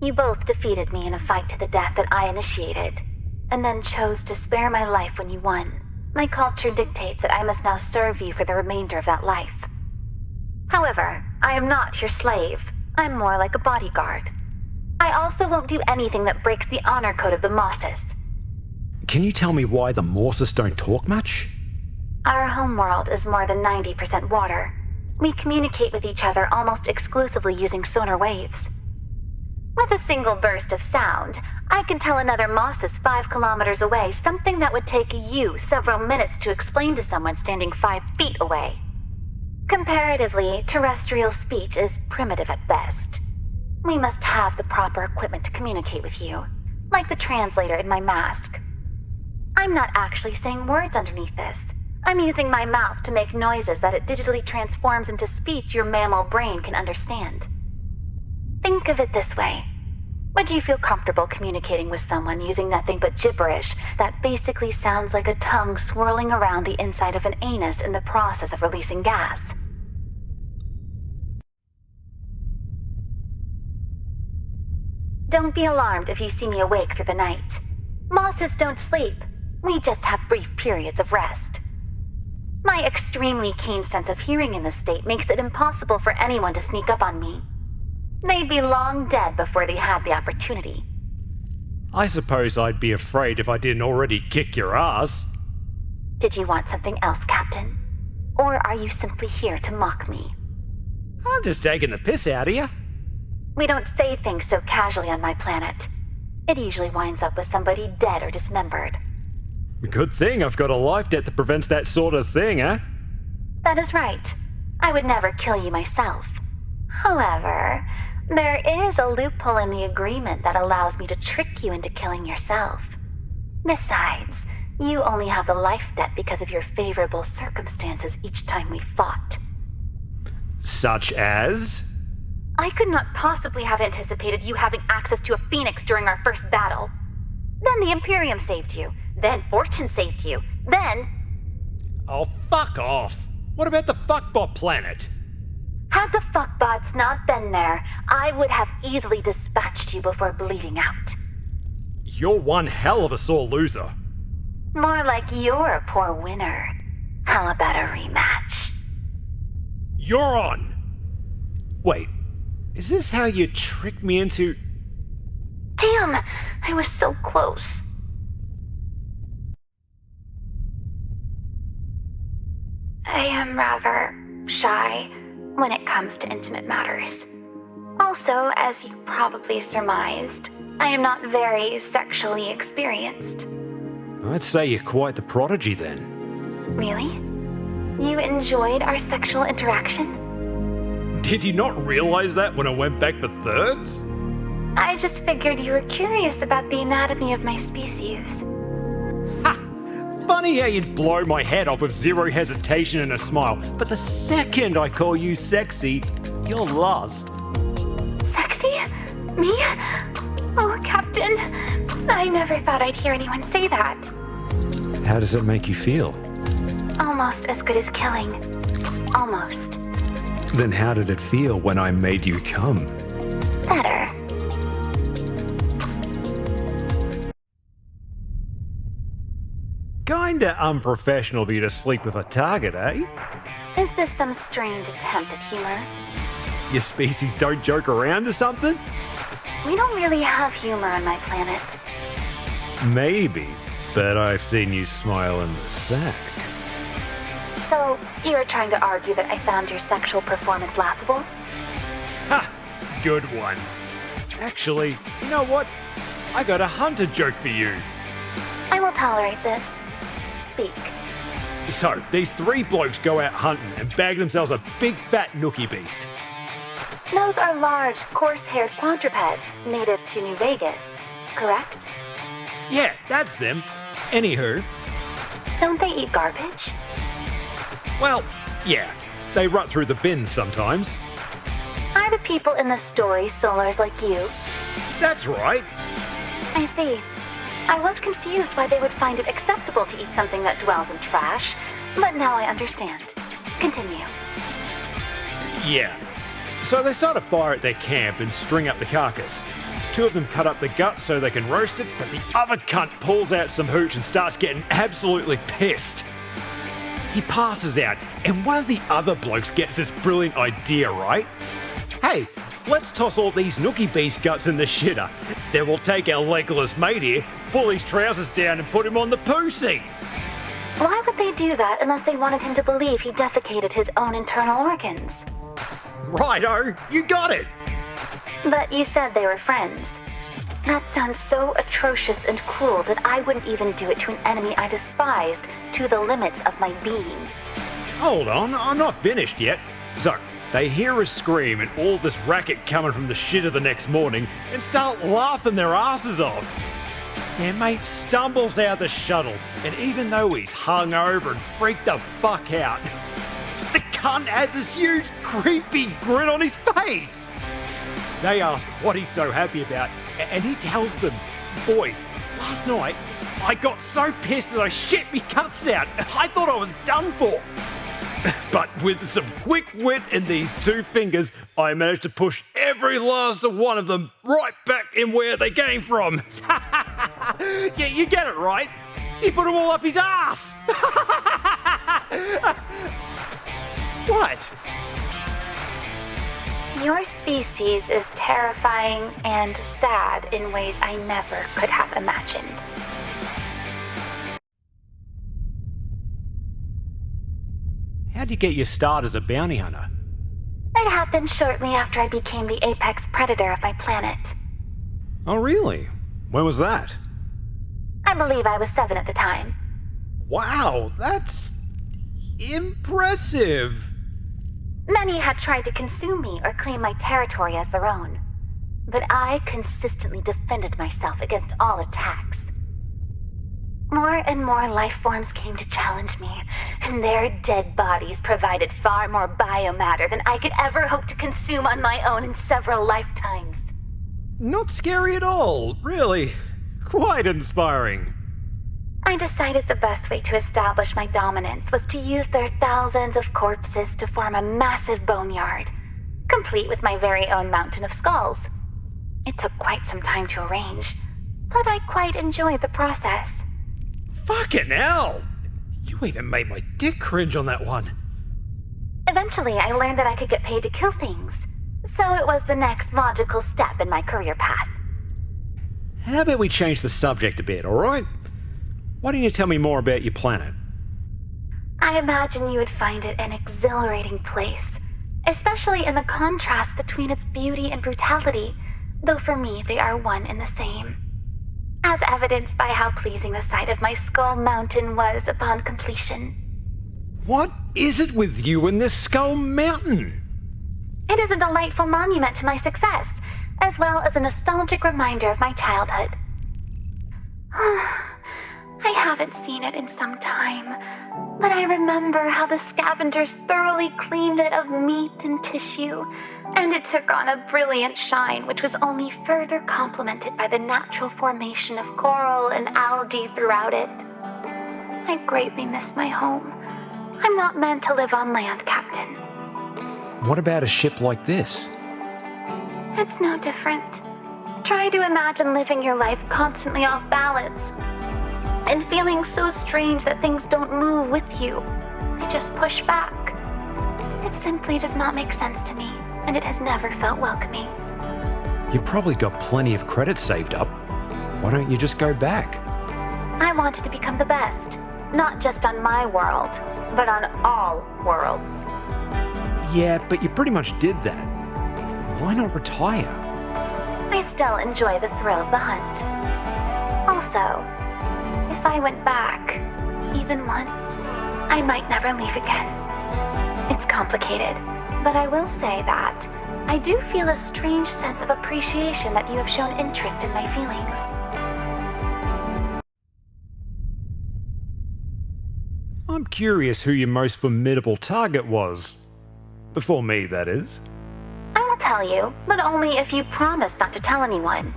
You both defeated me in a fight to the death that I initiated, and then chose to spare my life when you won. My culture dictates that I must now serve you for the remainder of that life. However, I am not your slave. I'm more like a bodyguard. I also won't do anything that breaks the honor code of the Mosses. Can you tell me why the Morses don't talk much? Our homeworld is more than 90% water. We communicate with each other almost exclusively using sonar waves. With a single burst of sound, I can tell another Mosses 5 kilometers away something that would take you several minutes to explain to someone standing 5 feet away. Comparatively, terrestrial speech is primitive at best. We must have the proper equipment to communicate with you, like the translator in my mask. I'm not actually saying words underneath this. I'm using my mouth to make noises that it digitally transforms into speech your mammal brain can understand. Think of it this way. Would you feel comfortable communicating with someone using nothing but gibberish that basically sounds like a tongue swirling around the inside of an anus in the process of releasing gas? Don't be alarmed if you see me awake through the night. Mosses don't sleep. We just have brief periods of rest. My extremely keen sense of hearing in this state makes it impossible for anyone to sneak up on me. They'd be long dead before they had the opportunity. I suppose I'd be afraid if I didn't already kick your ass. Did you want something else, Captain? Or are you simply here to mock me? I'm just taking the piss out of you. We don't say things so casually on my planet. It usually winds up with somebody dead or dismembered. Good thing I've got a life debt that prevents that sort of thing, eh? That is right. I would never kill you myself. However, there is a loophole in the agreement that allows me to trick you into killing yourself. Besides, you only have the life debt because of your favorable circumstances each time we fought. Such as? I could not possibly have anticipated you having access to a phoenix during our first battle. Then the Imperium saved you. Then Fortune saved you. Then... Oh, fuck off! What about the fuckbot planet? Had the fuckbots not been there, I would have easily dispatched you before bleeding out. You're one hell of a sore loser. More like you're a poor winner. How about a rematch? You're on! Wait, is this how you tricked me into... Damn! I was so close. I am rather shy when it comes to intimate matters. Also, as you probably surmised, I am not very sexually experienced. I'd say you're quite the prodigy then. Really? You enjoyed our sexual interaction? Did you not realize that when I went back for thirds? I just figured you were curious about the anatomy of my species. Ha! Funny how you'd blow my head off with zero hesitation and a smile, but the second I call you sexy, you're lost. Sexy? Me? Oh, Captain, I never thought I'd hear anyone say that. How does it make you feel? Almost as good as killing. Almost. Then how did it feel when I made you come? Better. Kinda unprofessional of you to sleep with a target, eh? Is this some strange attempt at humor? Your species don't joke around or something? We don't really have humor on my planet. Maybe, but I've seen you smile in the sack. So, you're trying to argue that I found your sexual performance laughable? Ha! Good one. Actually, you know what? I got a hunter joke for you. I will tolerate this. Speak. So, these 3 blokes go out hunting and bag themselves a big fat nookie beast. Those are large, coarse-haired quadrupeds native to New Vegas, correct? Yeah, that's them. Anywho. Don't they eat garbage? Well, yeah, they rut through the bins sometimes. Are the people in the story solars like you? That's right. I see. I was confused why they would find it acceptable to eat something that dwells in trash, but now I understand. Continue. Yeah. So they start a fire at their camp and string up the carcass. Two of them cut up the guts so they can roast it, but the other cunt pulls out some hooch and starts getting absolutely pissed. He passes out, and one of the other blokes gets this brilliant idea, right? Hey, let's toss all these nookie beast guts in the shitter. Then we'll take our legless mate here, pull his trousers down and put him on the poo seat. Why would they do that unless they wanted him to believe he defecated his own internal organs? Righto, you got it. But you said they were friends. That sounds so atrocious and cruel that I wouldn't even do it to an enemy I despised to the limits of my being. Hold on, I'm not finished yet. So, they hear a scream and all this racket coming from the shitter the next morning and start laughing their asses off. Their mate stumbles out the shuttle, and even though he's hungover and freaked the fuck out, the cunt has this huge creepy grin on his face. They ask what he's so happy about, and he tells them, boys, last night I got so pissed that I shit me guts out. I thought I was done for. But with some quick wit and these two fingers, I managed to push every last one of them right back in where they came from. Yeah, you get it, right? He put them all up his ass. What? Your species is terrifying and sad in ways I never could have imagined. How'd you get your start as a bounty hunter? It happened shortly after I became the apex predator of my planet. Oh, really? When was that? I believe I was 7 at the time. Wow, that's impressive. Many had tried to consume me or claim my territory as their own, but I consistently defended myself against all attacks. More and more life forms came to challenge me, and their dead bodies provided far more biomatter than I could ever hope to consume on my own in several lifetimes. Not scary at all, really. Quite inspiring. I decided the best way to establish my dominance was to use their thousands of corpses to form a massive boneyard, complete with my very own mountain of skulls. It took quite some time to arrange, but I quite enjoyed the process. Fucking hell! You even made my dick cringe on that one. Eventually, I learned that I could get paid to kill things, so it was the next logical step in my career path. How about we change the subject a bit, alright? Why don't you tell me more about your planet? I imagine you would find it an exhilarating place, especially in the contrast between its beauty and brutality, though for me they are one and the same. As evidenced by how pleasing the sight of my Skull Mountain was upon completion. What is it with you and this Skull Mountain? It is a delightful monument to my success, as well as a nostalgic reminder of my childhood. I haven't seen it in some time, but I remember how the scavengers thoroughly cleaned it of meat and tissue, and it took on a brilliant shine which was only further complemented by the natural formation of coral and algae throughout it. I greatly miss my home. I'm not meant to live on land, Captain. What about a ship like this? It's no different. Try to imagine living your life constantly off balance, and feeling so strange that things don't move with you. They just push back. It simply does not make sense to me, and it has never felt welcoming. You probably got plenty of credits saved up. Why don't you just go back? I wanted to become the best, not just on my world, but on all worlds. Yeah, but you pretty much did that. Why not retire? I still enjoy the thrill of the hunt. Also, if I went back, even once, I might never leave again. It's complicated, but I will say that I do feel a strange sense of appreciation that you have shown interest in my feelings. I'm curious who your most formidable target was. Before me, that is. I will tell you, but only if you promise not to tell anyone.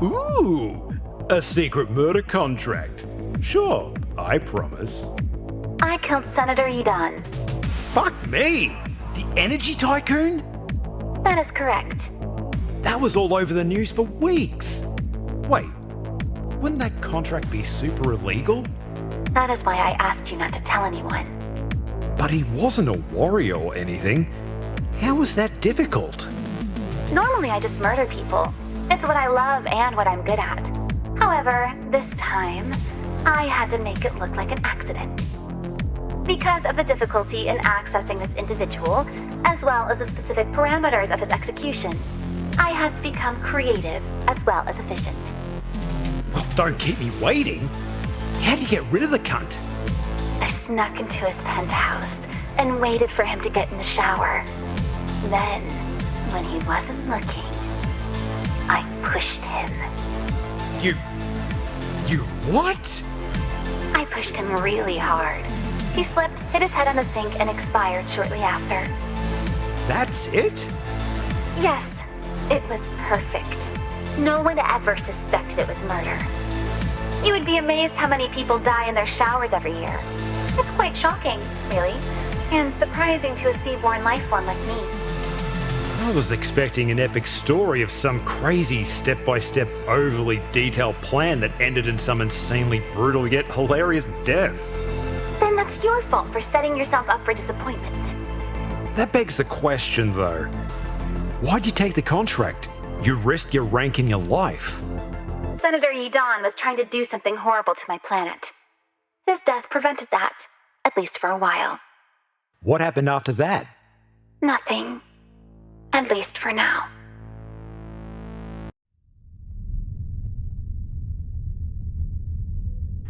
Ooh, a secret murder contract. Sure, I promise. I killed Senator Edan. Fuck me! The energy tycoon? That is correct. That was all over the news for weeks. Wait, wouldn't that contract be super illegal? That is why I asked you not to tell anyone. But he wasn't a warrior or anything. How was that difficult? Normally I just murder people. It's what I love and what I'm good at. However, this time, I had to make it look like an accident. Because of the difficulty in accessing this individual, as well as the specific parameters of his execution, I had to become creative as well as efficient. Well, don't keep me waiting. How'd you get rid of the cunt? I snuck into his penthouse and waited for him to get in the shower. Then, when he wasn't looking, I pushed him. You what? I pushed him really hard. He slipped, hit his head on the sink, and expired shortly after. That's it? Yes, it was perfect. No one ever suspected it was murder. You would be amazed how many people die in their showers every year. It's quite shocking, really, and surprising to a seaborn life form like me. I was expecting an epic story of some crazy step-by-step, overly detailed plan that ended in some insanely brutal yet hilarious death. Then that's your fault for setting yourself up for disappointment. That begs the question, though. Why'd you take the contract? You risked your rank and your life. Senator Yidon was trying to do something horrible to my planet. His death prevented that, at least for a while. What happened after that? Nothing. At least for now.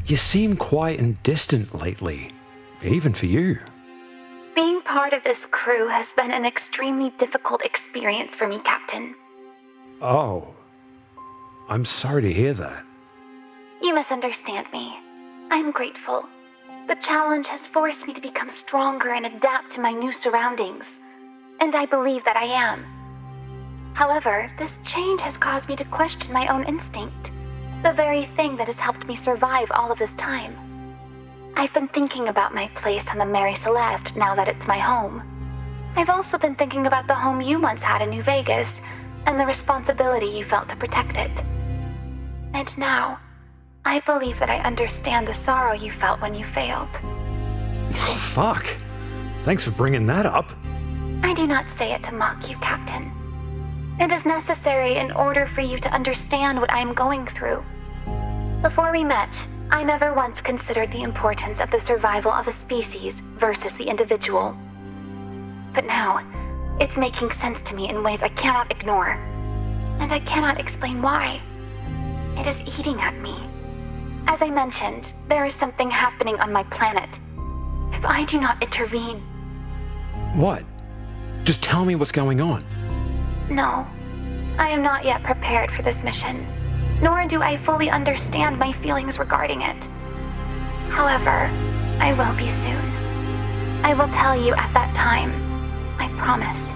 You seem quiet and distant lately, even for you. Being part of this crew has been an extremely difficult experience for me, Captain. Oh, I'm sorry to hear that. You misunderstand me. I'm grateful. The challenge has forced me to become stronger and adapt to my new surroundings. And I believe that I am. However, this change has caused me to question my own instinct, the very thing that has helped me survive all of this time. I've been thinking about my place on the Mary Celeste now that it's my home. I've also been thinking about the home you once had in New Vegas and the responsibility you felt to protect it. And now, I believe that I understand the sorrow you felt when you failed. Oh, fuck. Thanks for bringing that up. I do not say it to mock you, Captain. It is necessary in order for you to understand what I am going through. Before we met, I never once considered the importance of the survival of a species versus the individual. But now, it's making sense to me in ways I cannot ignore. And I cannot explain why. It is eating at me. As I mentioned, there is something happening on my planet. If I do not intervene... What? Just tell me what's going on. No, I am not yet prepared for this mission, nor do I fully understand my feelings regarding it. However, I will be soon. I will tell you at that time. I promise.